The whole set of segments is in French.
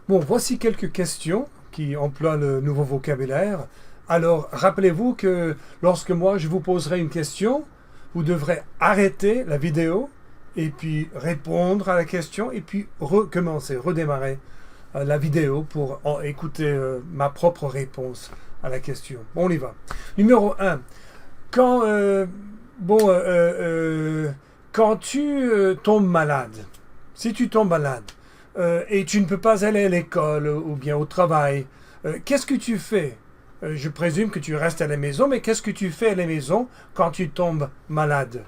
Bon, voici quelques questions qui emploient le nouveau vocabulaire. Alors, rappelez-vous que lorsque moi je vous poserai une question, vous devrez arrêter la vidéo et puis répondre à la question et puis recommencer, redémarrer la vidéo pour écouter ma propre réponse à la question. Bon, on y va. Numéro un. Quand, quand tu tombes malade, si tu tombes malade, et tu ne peux pas aller à l'école ou bien au travail, qu'est-ce que tu fais? Je présume que tu restes à la maison, mais qu'est-ce que tu fais à la maison quand tu tombes malade?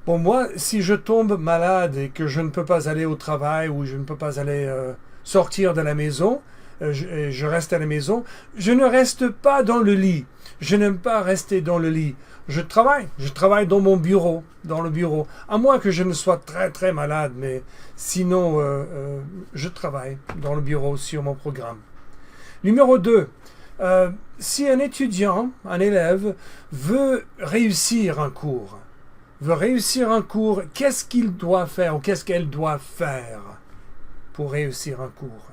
Bon, moi, si je tombe malade et que je ne peux pas aller au travail ou je ne peux pas aller sortir de la maison, je reste à la maison, je ne reste pas dans le lit. Je n'aime pas rester dans le lit. Je travaille dans mon bureau, dans le bureau. À moins que je ne sois très très malade, mais sinon, je travaille dans le bureau sur mon programme. Numéro 2. Si un étudiant, un élève, veut réussir un cours, qu'est-ce qu'il doit faire ou qu'est-ce qu'elle doit faire pour réussir un cours?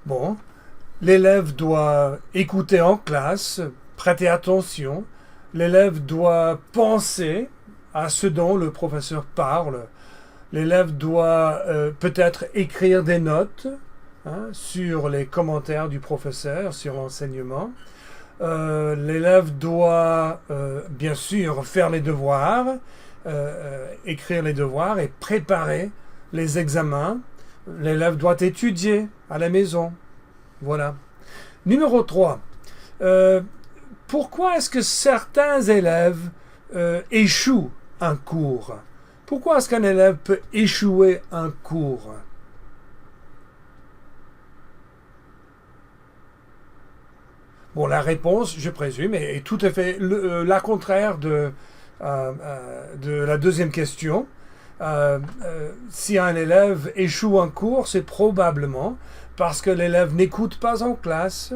Bon, l'élève doit écouter en classe, prêter attention. L'élève doit penser à ce dont le professeur parle. L'élève doit peut-être écrire des notes sur les commentaires du professeur, sur l'enseignement. L'élève doit bien sûr faire les devoirs, écrire les devoirs et préparer les examens. L'élève doit étudier à la maison. Voilà. Numéro 3. Pourquoi est-ce que certains élèves échouent un cours? Pourquoi est-ce qu'un élève peut échouer un cours? Bon, la réponse, je présume, est tout à fait la contraire de la deuxième question. Si un élève échoue un cours, c'est probablement parce que l'élève n'écoute pas en classe,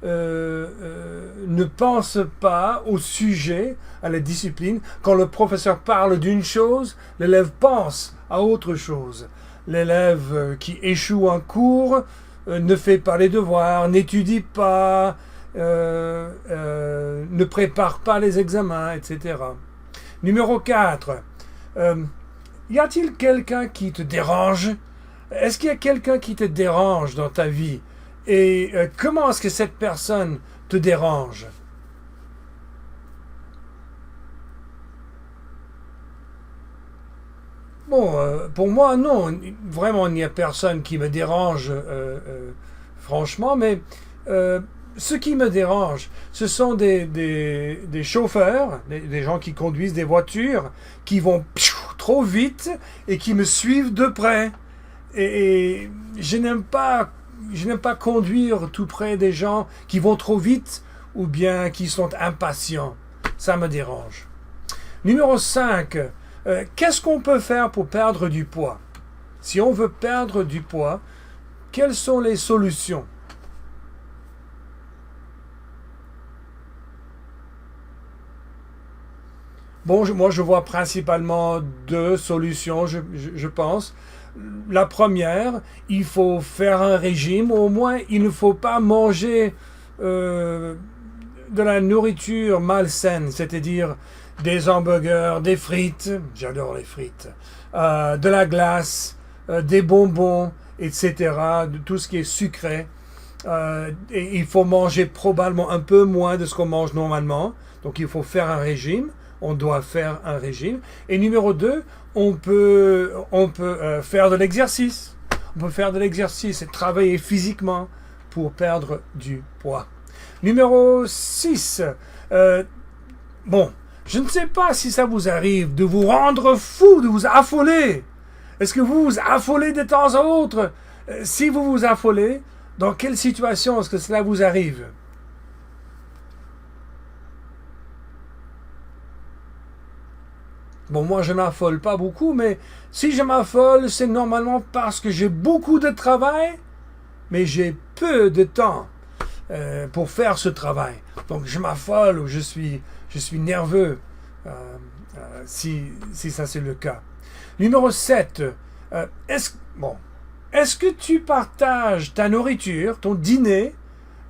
ne pense pas au sujet, à la discipline. Quand le professeur parle d'une chose, l'élève pense à autre chose. L'élève qui échoue un cours ne fait pas les devoirs, n'étudie pas, ne prépare pas les examens, etc. Numéro 4. Y a-t-il quelqu'un qui te dérange? Est-ce qu'il y a quelqu'un qui te dérange dans ta vie? Et comment est-ce que cette personne te dérange? Bon, pour moi, non. Vraiment, il n'y a personne qui me dérange, franchement, mais ce qui me dérange, ce sont des chauffeurs, des gens qui conduisent des voitures, qui vont trop vite et qui me suivent de près. Et je n'aime pas conduire tout près des gens qui vont trop vite ou bien qui sont impatients. Ça me dérange. Numéro 5. Qu'est-ce qu'on peut faire pour perdre du poids? Si on veut perdre du poids, quelles sont les solutions? Bon, moi je vois principalement deux solutions, je pense. La première, il faut faire un régime, au moins il ne faut pas manger de la nourriture malsaine, c'est-à-dire des hamburgers, des frites, j'adore les frites, de la glace, des bonbons, etc., de tout ce qui est sucré. Et il faut manger probablement un peu moins de ce qu'on mange normalement, donc il faut faire un régime. On doit faire un régime. Et numéro 2, on peut faire de l'exercice. On peut faire de l'exercice et travailler physiquement pour perdre du poids. Numéro 6. Bon, je ne sais pas si ça vous arrive de vous rendre fou, de vous affoler. Est-ce que vous vous affolez de temps à autre? Si vous vous affolez, dans quelle situation est-ce que cela vous arrive? Bon, moi, je m'affole pas beaucoup, mais si je m'affole, c'est normalement parce que j'ai beaucoup de travail, mais j'ai peu de temps. pour faire ce travail. Donc je m'affole ou je suis nerveux si ça c'est le cas. Numéro 7. Est-ce que tu partages ta nourriture, ton dîner,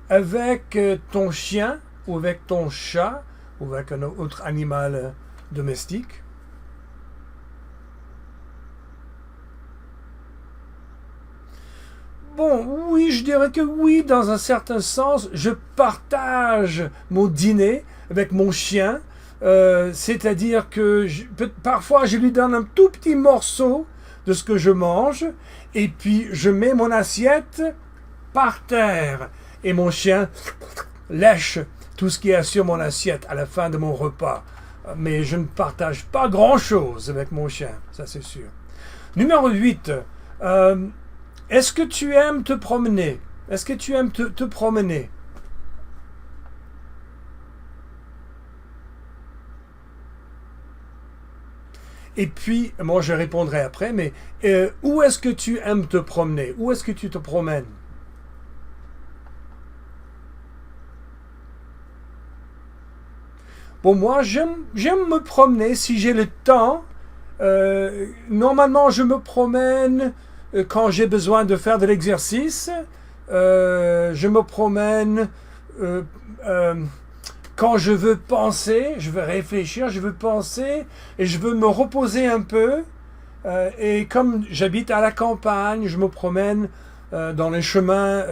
avec ton chien ou avec ton chat ou avec un autre animal domestique? Bon, oui, je dirais que oui, dans un certain sens, je partage mon dîner avec mon chien, c'est-à-dire que parfois je lui donne un tout petit morceau de ce que je mange, et puis je mets mon assiette par terre, et mon chien lèche tout ce qui est sur mon assiette à la fin de mon repas. Mais je ne partage pas grand-chose avec mon chien, ça c'est sûr. Numéro 8. Est-ce que tu aimes te promener? Est-ce que tu aimes te promener? Et puis, moi je répondrai après, mais où est-ce que tu aimes te promener? Où est-ce que tu te promènes? Bon, moi j'aime me promener si j'ai le temps. Normalement, je me promène quand j'ai besoin de faire de l'exercice. Je me promène quand je veux penser, je veux réfléchir, je veux penser et je veux me reposer un peu. Et comme j'habite à la campagne, je me promène dans les chemins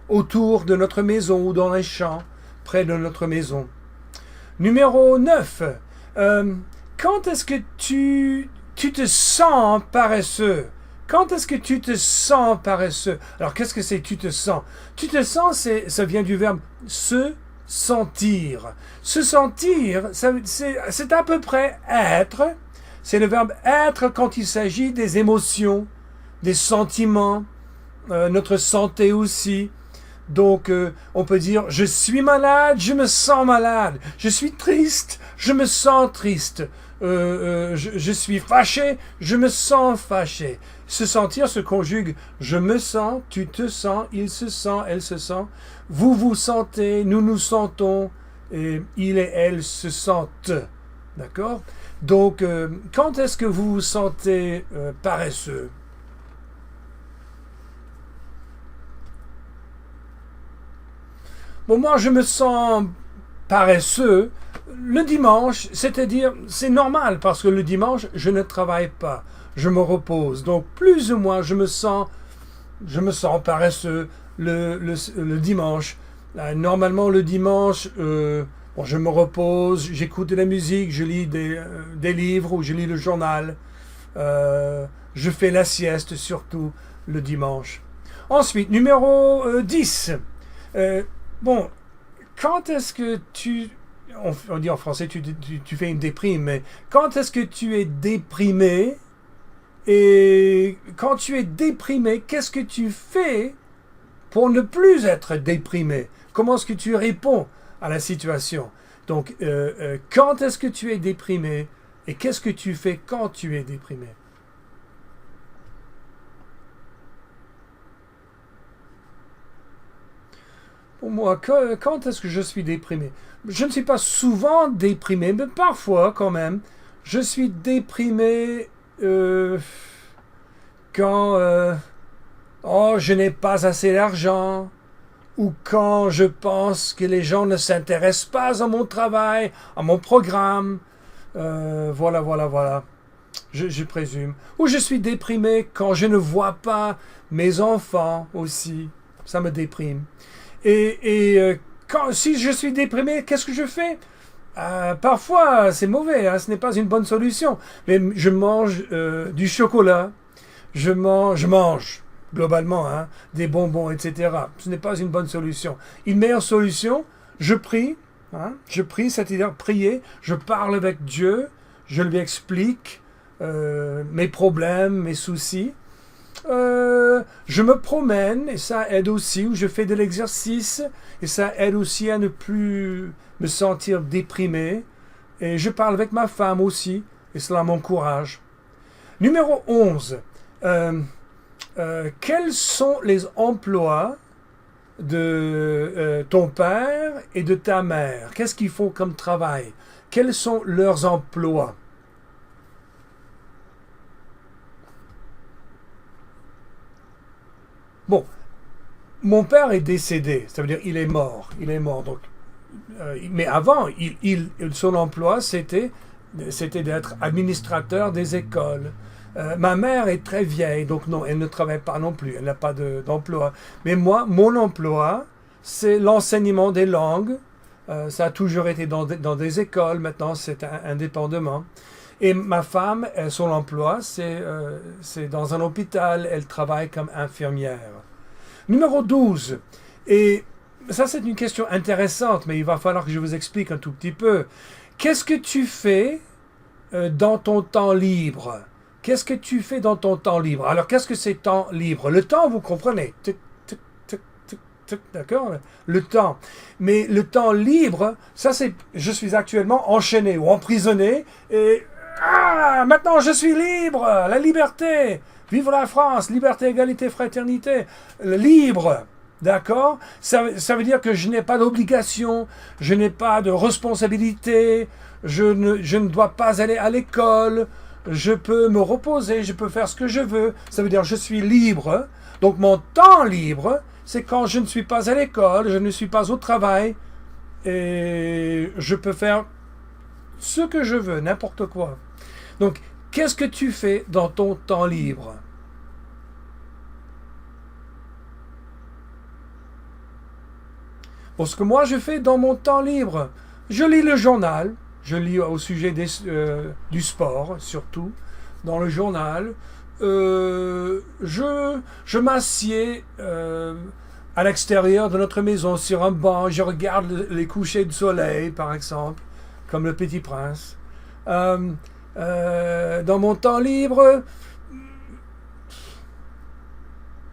autour de notre maison ou dans les champs près de notre maison. Numéro 9. Quand est-ce que tu te sens paresseux? Quand est-ce que tu te sens paresseux? Alors, qu'est-ce que c'est tu te sens? Tu te sens, ça vient du verbe se sentir. Se sentir, c'est à peu près être. C'est le verbe être quand il s'agit des émotions, des sentiments, notre santé aussi. Donc, on peut dire, je suis malade, je me sens malade. Je suis triste, je me sens triste. Je suis fâché, je me sens fâché. Se sentir se conjugue je me sens, tu te sens, il se sent, elle se sent. Vous vous sentez, nous nous sentons, et il et elle se sentent. D'accord? Donc, quand est-ce que vous vous sentez paresseux? Bon, moi, je me sens paresseux le dimanche, c'est-à-dire, c'est normal parce que le dimanche, je ne travaille pas, je me repose. Donc, plus ou moins, je me sens paresseux le dimanche. Normalement, le dimanche, je me repose, j'écoute de la musique, je lis des livres ou je lis le journal. Je fais la sieste, surtout le dimanche. Ensuite, numéro 10. Bon, quand est-ce que on dit en français, tu fais une déprime, mais quand est-ce que tu es déprimé? Et quand tu es déprimé, qu'est-ce que tu fais pour ne plus être déprimé? Comment est-ce que tu réponds à la situation? Donc, quand est-ce que tu es déprimé? Et qu'est-ce que tu fais quand tu es déprimé? Pour moi, quand est-ce que je suis déprimé? Je ne suis pas souvent déprimé, mais parfois quand même. Je suis déprimé quand je n'ai pas assez d'argent, ou quand je pense que les gens ne s'intéressent pas à mon travail, à mon programme. Voilà. Je présume. Ou je suis déprimé quand je ne vois pas mes enfants aussi. Ça me déprime. Et si je suis déprimé, qu'est-ce que je fais? Parfois, c'est mauvais, ce n'est pas une bonne solution. Mais je mange du chocolat, je mange globalement des bonbons, etc. Ce n'est pas une bonne solution. Une meilleure solution, je prie, c'est-à-dire prier, je parle avec Dieu, je lui explique mes problèmes, mes soucis. Je me promène et ça aide aussi, ou je fais de l'exercice et ça aide aussi à ne plus me sentir déprimé. Et je parle avec ma femme aussi et cela m'encourage. Numéro 11. Quels sont les emplois de ton père et de ta mère? Qu'est-ce qu'ils font comme travail? Quels sont leurs emplois? Bon, mon père est décédé, ça veut dire il est mort. Il est mort. Donc, mais avant, son emploi, c'était d'être administrateur des écoles. Ma mère est très vieille, donc non, elle ne travaille pas non plus, elle n'a pas d'emploi. Mais moi, mon emploi, c'est l'enseignement des langues. Ça a toujours été dans des écoles, maintenant c'est indépendamment. Et ma femme, son emploi, c'est dans un hôpital, elle travaille comme infirmière. Numéro 12. Et ça, c'est une question intéressante, mais il va falloir que je vous explique un tout petit peu. Qu'est-ce que tu fais dans ton temps libre? Qu'est-ce que tu fais dans ton temps libre? Alors, qu'est-ce que c'est temps libre? Le temps, vous comprenez. Tic, tic, tic, tic, tic, d'accord? Le temps. Mais le temps libre, ça c'est, je suis actuellement enchaîné ou emprisonné et maintenant je suis libre, la liberté. Vive la France, liberté, égalité, fraternité. Libre. D'accord? Ça veut dire que je n'ai pas d'obligation, je n'ai pas de responsabilité, je ne dois pas aller à l'école, je peux me reposer, je peux faire ce que je veux. Ça veut dire que je suis libre. Donc mon temps libre, c'est quand je ne suis pas à l'école, je ne suis pas au travail, et je peux faire ce que je veux, n'importe quoi. Donc, qu'est-ce que tu fais dans ton temps libre? Bon, ce que moi je fais dans mon temps libre, je lis le journal, je lis au sujet du sport surtout, dans le journal. Je m'assieds à l'extérieur de notre maison sur un banc, je regarde les couchers de soleil par exemple, comme le Petit Prince. Dans mon temps libre,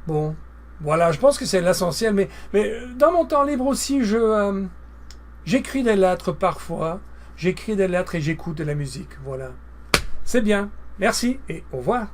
bon, voilà, je pense que c'est l'essentiel, mais dans mon temps libre aussi, j'écris des lettres parfois, j'écris des lettres et j'écoute de la musique, voilà. C'est bien, merci et au revoir.